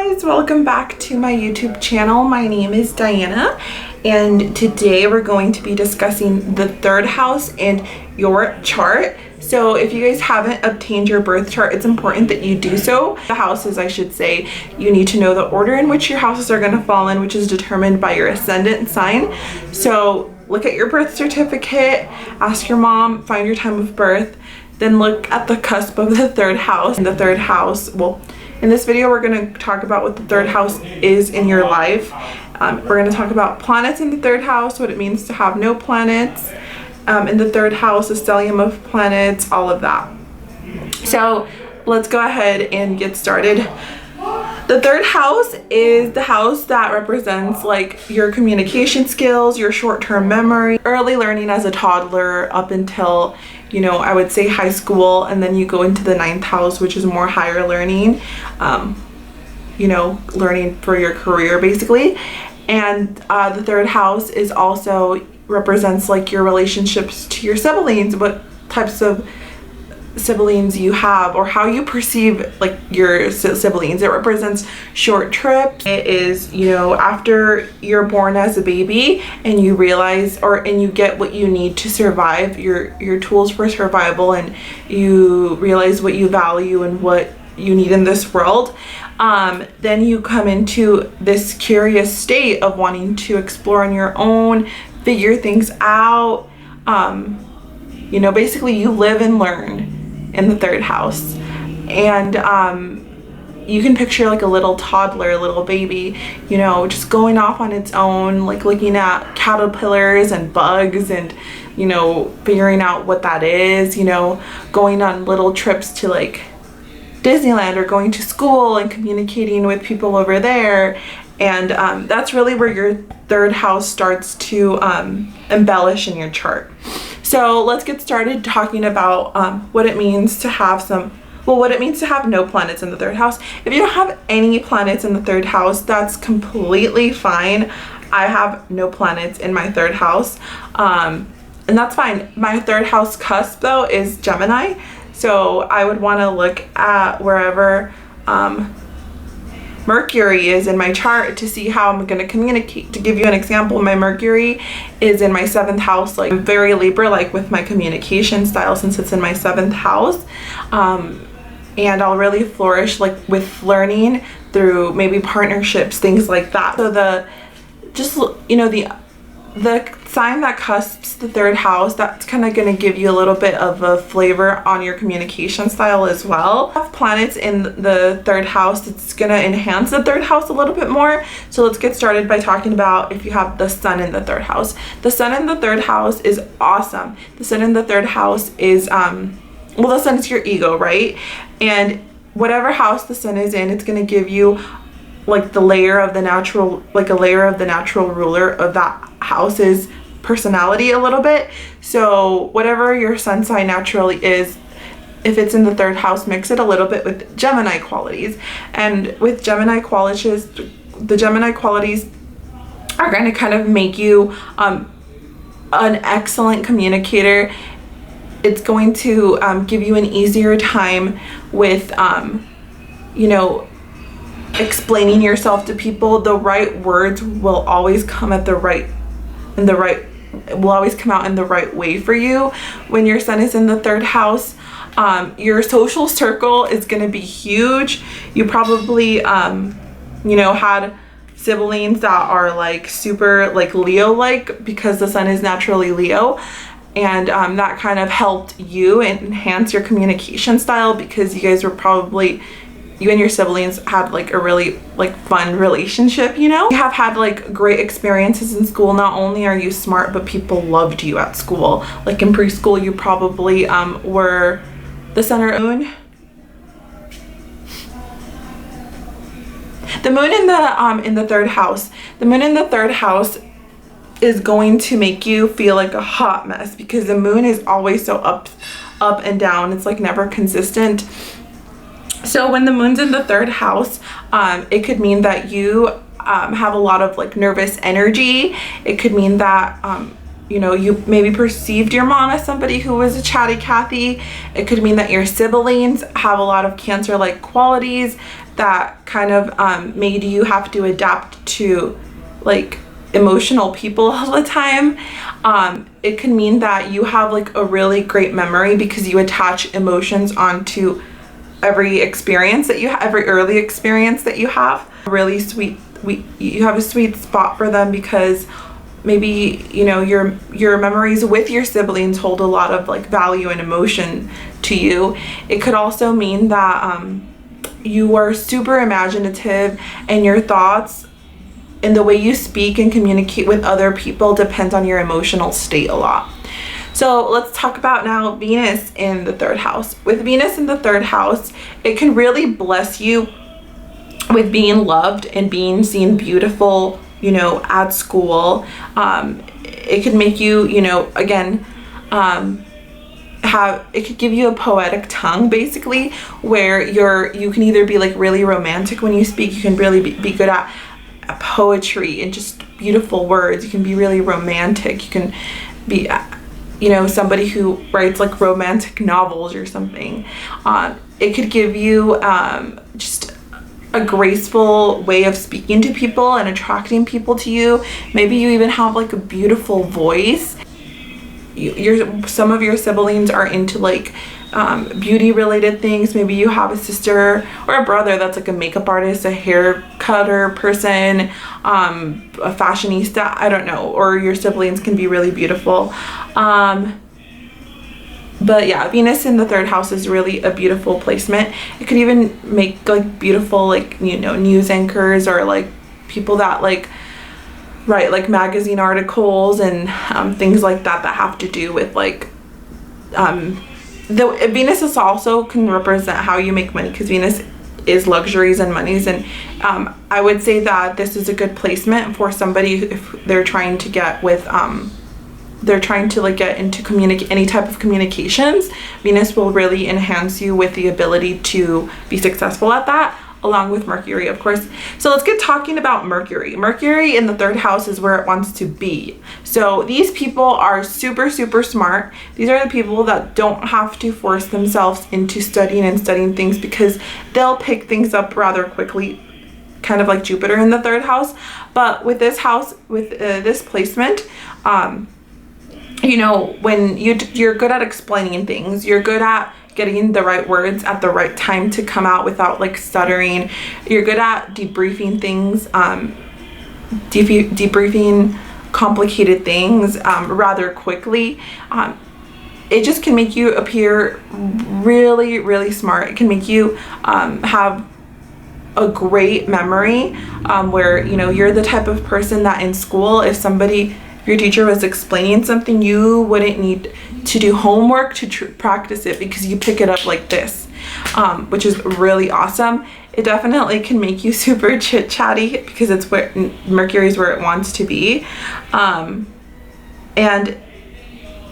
guys, welcome back to my YouTube channel. My name is Diana and today we're going to be discussing the third house in your chart. So if you guys haven't obtained your birth chart, it's important that you do so. The houses, I should say, you need to know the order in which your houses are going to fall in, which is determined by your ascendant sign. So look at your birth certificate, ask your mom, find your time of birth, then look at the cusp of the third house. And the third house, well, in this video, we're going to talk about what the third house is in your life. We're going to talk about planets in the third house, what it means to have no planets in the third house, the stellium of planets, all of that. So let's go ahead and get started. The third house is the house that represents like your communication skills, your short-term memory, early learning as a toddler up until, you know, I would say high school, and then you go into the ninth house, which is more higher learning, you know, learning for your career basically. And the third house is also represents like your relationships to your siblings, what types of siblings you have or how you perceive like your siblings. It represents short trips. It is, you know, after you're born as a baby and you realize and you get what you need to survive, your tools for survival, and you realize what you value and what you need in this world. Then you come into this curious state of wanting to explore on your own, figure things out. You know, basically you live and learn in the third house. And you can picture like a little toddler, a little baby, you know, just going off on its own, like looking at caterpillars and bugs and, you know, figuring out what that is, you know, going on little trips to like Disneyland or going to school and communicating with people over there. And that's really where your third house starts to embellish in your chart. So let's get started talking about what it means to have what it means to have no planets in the third house. If you don't have any planets in the third house, that's completely fine. I have no planets in my third house, and that's fine. My third house cusp though is Gemini. So I would want to look at wherever Mercury is in my chart to see how I'm going to communicate. To give you an example, my Mercury is in my 7th house. Like, I'm very Libra-like with my communication style since it's in my 7th house. And I'll really flourish like with learning through maybe partnerships, things like that. So the sign that cusps the third house, that's kind of going to give you a little bit of a flavor on your communication style as well. Have planets in the third house, it's going to enhance the third house a little bit more. So let's get started by talking about if you have the sun in the third house. The sun in the third house is awesome. The sun in the third house is well, the sun is your ego, right? And whatever house the sun is in, it's going to give you like a layer of the natural ruler of that house's personality a little bit. So whatever your sun sign naturally is, if it's in the third house, mix it a little bit with Gemini qualities. And with Gemini qualities, the Gemini qualities are going to kind of make you an excellent communicator. It's going to give you an easier time with you know, explaining yourself to people. The right words will always come out in the right way for you when your sun is in the third house. Your social circle is going to be huge. You probably you know, had siblings that are like super like Leo-like because the sun is naturally Leo, and that kind of helped you enhance your communication style because you guys were probably, you and your siblings had like a really like fun relationship, you know? You have had like great experiences in school. Not only are you smart, but people loved you at school. Like in preschool, you probably were the center of the moon. The moon in the third house. The moon in the third house is going to make you feel like a hot mess because the moon is always so up and down. It's like never consistent. So when the moon's in the third house, it could mean that you have a lot of like nervous energy. It could mean that you know, you maybe perceived your mom as somebody who was a chatty Cathy. It could mean that your siblings have a lot of Cancer-like qualities. that kind of made you have to adapt to like emotional people all the time. It can mean that you have like a really great memory because you attach emotions onto every experience that you have, every early experience that you have. Really sweet, you have a sweet spot for them because maybe, you know, your memories with your siblings hold a lot of like value and emotion to you. It could also mean that you are super imaginative, and your thoughts and the way you speak and communicate with other people depends on your emotional state a lot. So let's talk about now Venus in the third house. With Venus in the third house, it can really bless you with being loved and being seen beautiful, you know, at school. It could make you, you know, again, it could give you a poetic tongue, basically, where you can either be like really romantic when you speak. You can really be good at poetry and just beautiful words. You can be really romantic. You can be, you know, somebody who writes like romantic novels or something. It could give you just a graceful way of speaking to people and attracting people to you. Maybe you even have like a beautiful voice. Some of your siblings are into like beauty related things. Maybe you have a sister or a brother that's like a makeup artist, a hair cutter person, a fashionista, I don't know, or your siblings can be really beautiful. But yeah, Venus in the third house is really a beautiful placement. It could even make like beautiful, like, you know, news anchors or like people that like write like magazine articles and things like that have to do with like Venus is also can represent how you make money, because Venus is luxuries and monies, and I would say that this is a good placement for somebody if they're trying to get with they're trying to like get into any type of communications. Venus will really enhance you with the ability to be successful at that, along with Mercury, of course. So let's get talking about Mercury. Mercury in the third house is where it wants to be. So these people are super, super smart. These are the people that don't have to force themselves into studying things, because they'll pick things up rather quickly, kind of like Jupiter in the third house. But with this house, with this placement, you know, when you're good at explaining things, you're good at getting the right words at the right time to come out without like stuttering. You're good at debriefing things, debriefing complicated things rather quickly. It just can make you appear really, really smart. It can make you have a great memory, where, you know, you're the type of person that in school, if your teacher was explaining something, you wouldn't need to do homework to practice it, because you pick it up like this, which is really awesome. It definitely can make you super chit-chatty, because it's where Mercury's where it wants to be, and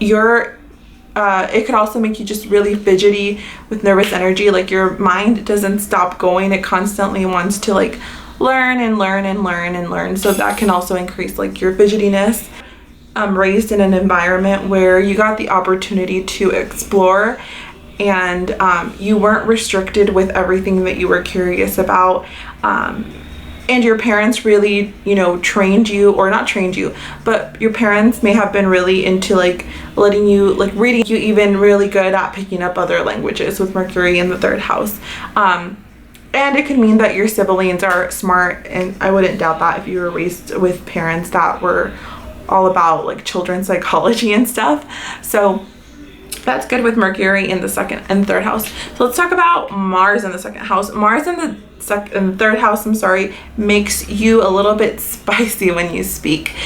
it could also make you just really fidgety with nervous energy. Like your mind doesn't stop going. It constantly wants to like learn and learn and learn and learn. So that can also increase like your fidgetiness. Raised in an environment where you got the opportunity to explore, and you weren't restricted with everything that you were curious about, and your parents really, you know, trained you, or not trained you, but your parents may have been really into like letting you, like reading you, even really good at picking up other languages with Mercury in the third house. And it could mean that your siblings are smart, and I wouldn't doubt that if you were raised with parents that were all about like children's psychology and stuff. So that's good with Mercury in the second and third house. So let's talk about Mars in the second house. Mars in the third house, makes you a little bit spicy when you speak.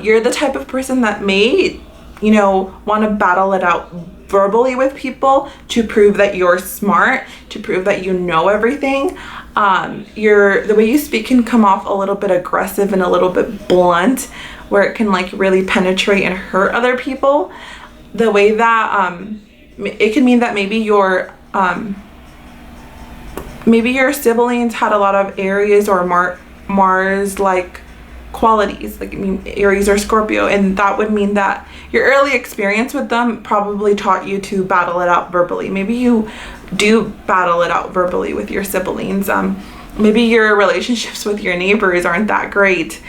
You're the type of person that may, you know, want to battle it out verbally with people to prove that you're smart, to prove that you know everything. The way you speak can come off a little bit aggressive and a little bit blunt, where it can like really penetrate and hurt other people. The way that it can mean that maybe your siblings had a lot of Aries or Mars like qualities, like Aries or Scorpio, and that would mean that your early experience with them probably taught you to battle it out verbally. Maybe you do battle it out verbally with your siblings. Maybe your relationships with your neighbors aren't that great,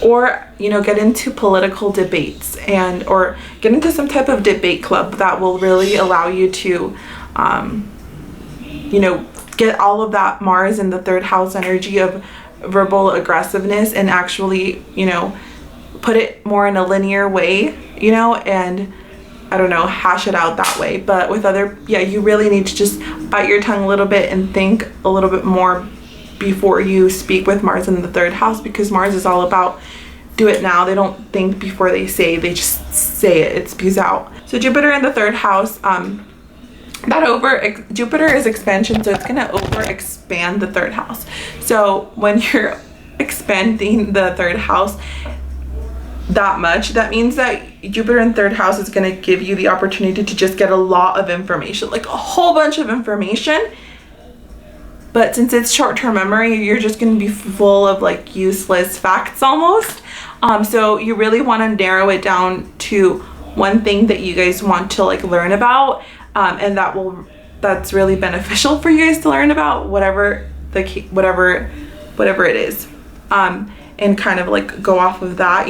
or get into political debates or get into some type of debate club that will really allow you to get all of that Mars in the third house energy of verbal aggressiveness and actually put it more in a linear way, and I don't know, hash it out that way. But with you really need to just bite your tongue a little bit and think a little bit more before you speak with Mars in the third house, because Mars is all about do it now. They don't think before they say, they just say it spews out. So Jupiter in the third house, Jupiter is expansion, so it's going to over expand the third house. So when you're expanding the third house that much, that means that Jupiter in third house is going to give you the opportunity to just get a lot of information, like a whole bunch of information. But since it's short-term memory, you're just going to be full of like useless facts almost. So you really want to narrow it down to one thing that you guys want to like learn about, and that's really beneficial for you guys to learn about, whatever it is, and kind of like go off of that.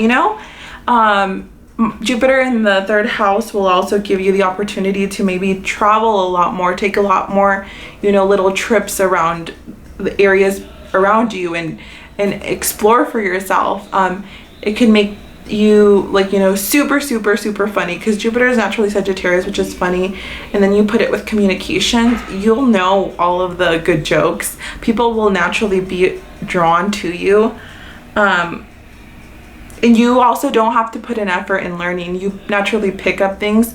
Jupiter in the third house will also give you the opportunity to maybe travel a lot more, take a lot more, little trips around the areas around you and explore for yourself. It can make you like, super, super, super funny, because Jupiter is naturally Sagittarius, which is funny. And then you put it with communications, you'll know all of the good jokes. People will naturally be drawn to you. And you also don't have to put an effort in learning. You naturally pick up things,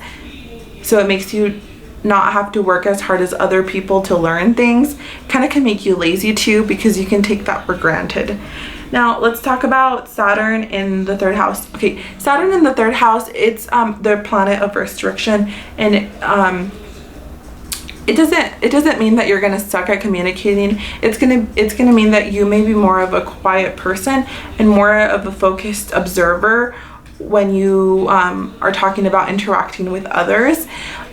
so it makes you not have to work as hard as other people to learn things. Kind of can make you lazy too, because you can take that for granted. Now let's talk about Saturn in the third house. Okay, Saturn in the third house, it's the planet of restriction, and it doesn't mean that you're gonna suck at communicating. It's gonna mean that you may be more of a quiet person and more of a focused observer when you are talking about interacting with others.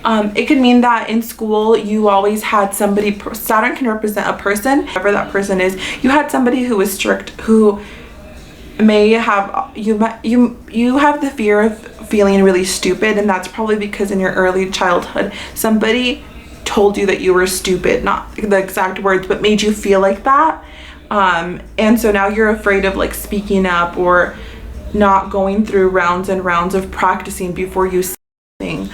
It could mean that in school you always had somebody. Saturn can represent a person, whoever that person is. You had somebody who was strict, who may have you have the fear of feeling really stupid, and that's probably because in your early childhood somebody told you that you were stupid, not the exact words, but made you feel like that. And so now you're afraid of like speaking up or not going through rounds and rounds of practicing before you say something.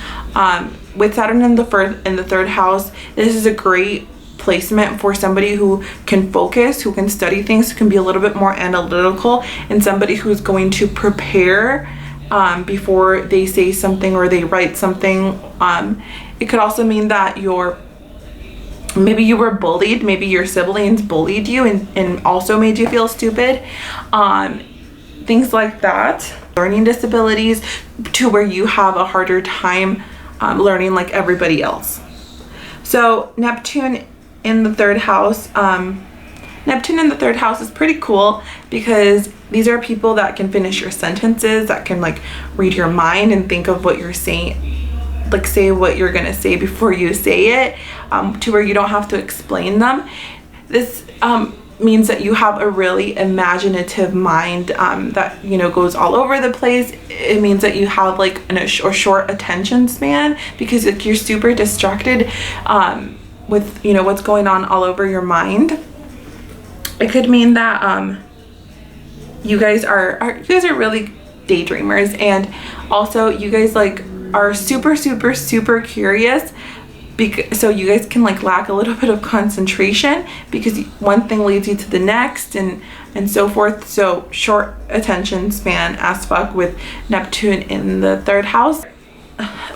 With Saturn in the third house, this is a great placement for somebody who can focus, who can study things, who can be a little bit more analytical, and somebody who's going to prepare before they say something or they write something. It could also mean that maybe you were bullied, maybe your siblings bullied you and also made you feel stupid. Things like that. Learning disabilities to where you have a harder time learning like everybody else. So Neptune in the third house, is pretty cool, because these are people that can finish your sentences, that can like read your mind and think of what you're saying, like say what you're gonna say before you say it, to where you don't have to explain them. This means that you have a really imaginative mind that goes all over the place. It means that you have like a short attention span, because like, you're super distracted with what's going on all over your mind. It could mean that you guys are really daydreamers, and also you guys like are super, super, super curious, so you guys can like lack a little bit of concentration, because one thing leads you to the next and so forth. So short attention span as fuck with Neptune in the third house.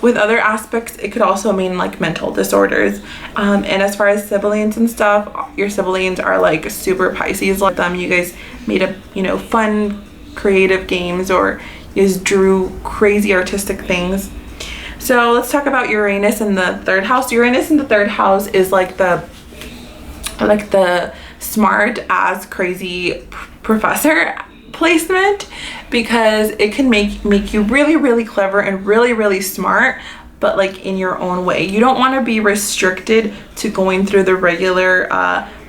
With other aspects, it could also mean like mental disorders. And as far as siblings and stuff, your siblings are like super Pisces like them. You guys made up fun creative games, or you guys drew crazy artistic things. So let's talk about Uranus in the third house. Uranus in the third house is like the smart ass crazy professor placement, because it can make you really, really clever and really, really smart, but like in your own way. You don't want to be restricted to going through the regular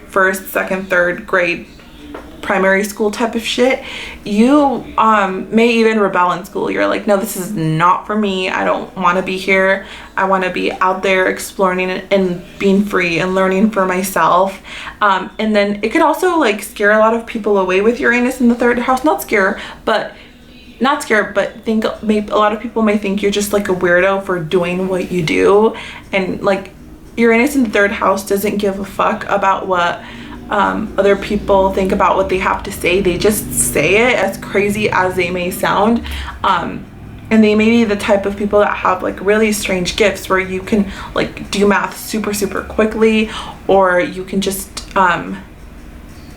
first, second, third grade primary school type of shit. You may even rebel in school. You're like, no, this is not for me. I don't want to be here. I want to be out there exploring and being free and learning for myself. And then it could also like scare a lot of people away with Uranus in the third house. Not scare, but think maybe a lot of people may think you're just like a weirdo for doing what you do. And like Uranus in the third house doesn't give a fuck about what other people think about what they have to say. They just say it, as crazy as they may sound. And they may be the type of people that have like really strange gifts where you can like do math super quickly, or you can just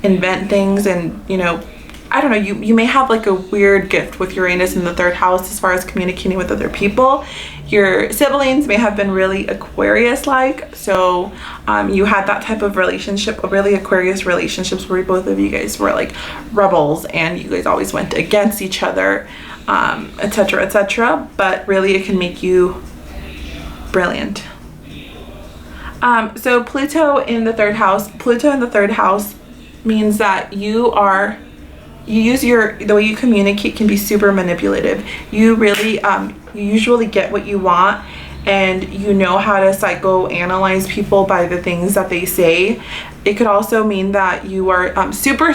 invent things. And you know, I don't know, you may have like a weird gift with Uranus in the third house as far as communicating with other people. Your siblings may have been really Aquarius-like, so you had that type of relationship, really Aquarius relationships, where both of you guys were like rebels and you guys always went against each other, etc, etc. But really it can make you brilliant. So Pluto in the third house means that the way you communicate can be super manipulative. You really you usually get what you want, and you know how to psychoanalyze people by the things that they say. It could also mean that you are super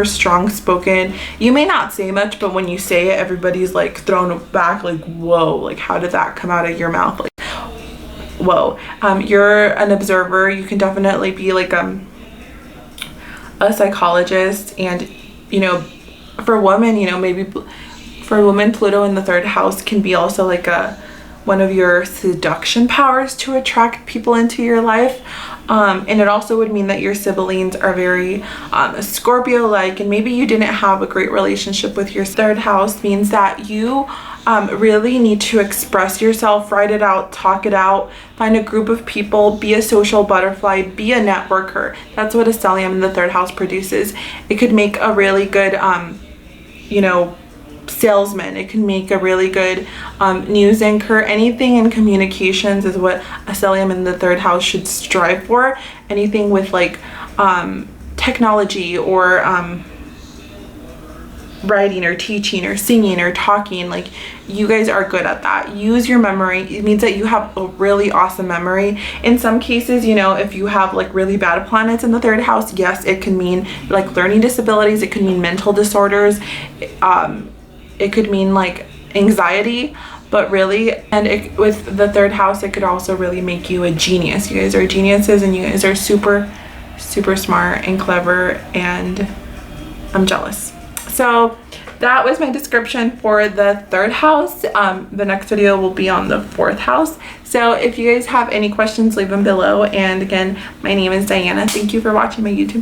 strong spoken. You may not say much, but when you say it, everybody's like thrown back, like, whoa, like how did that come out of your mouth? Like, whoa. You're an observer. You can definitely be like a psychologist. And you know, for women, you know, maybe for women, Pluto in the third house can be also like one of your seduction powers to attract people into your life. And it also would mean that your siblings are very Scorpio-like, and maybe you didn't have a great relationship with your third house. Means that you really need to express yourself, write it out, talk it out, find a group of people, be a social butterfly, be a networker. That's what a stellium in the third house produces. It could make a really good you know, salesman. It can make a really good news anchor. Anything in communications is what a stellium in the third house should strive for. Anything with like technology or writing or teaching or singing or talking, like you guys are good at that. Use your memory. It means that you have a really awesome memory. In some cases, you know, if you have like really bad planets in the third house, yes, it can mean like learning disabilities. It could mean mental disorders. It could mean like anxiety, but really, and with the third house, it could also really make you a genius. You guys are geniuses, and you guys are super smart and clever, and I'm jealous. So that was my description for the third house. The next video will be on the fourth house. So if you guys have any questions, leave them below. And again, my name is Diana. Thank you for watching my YouTube channel.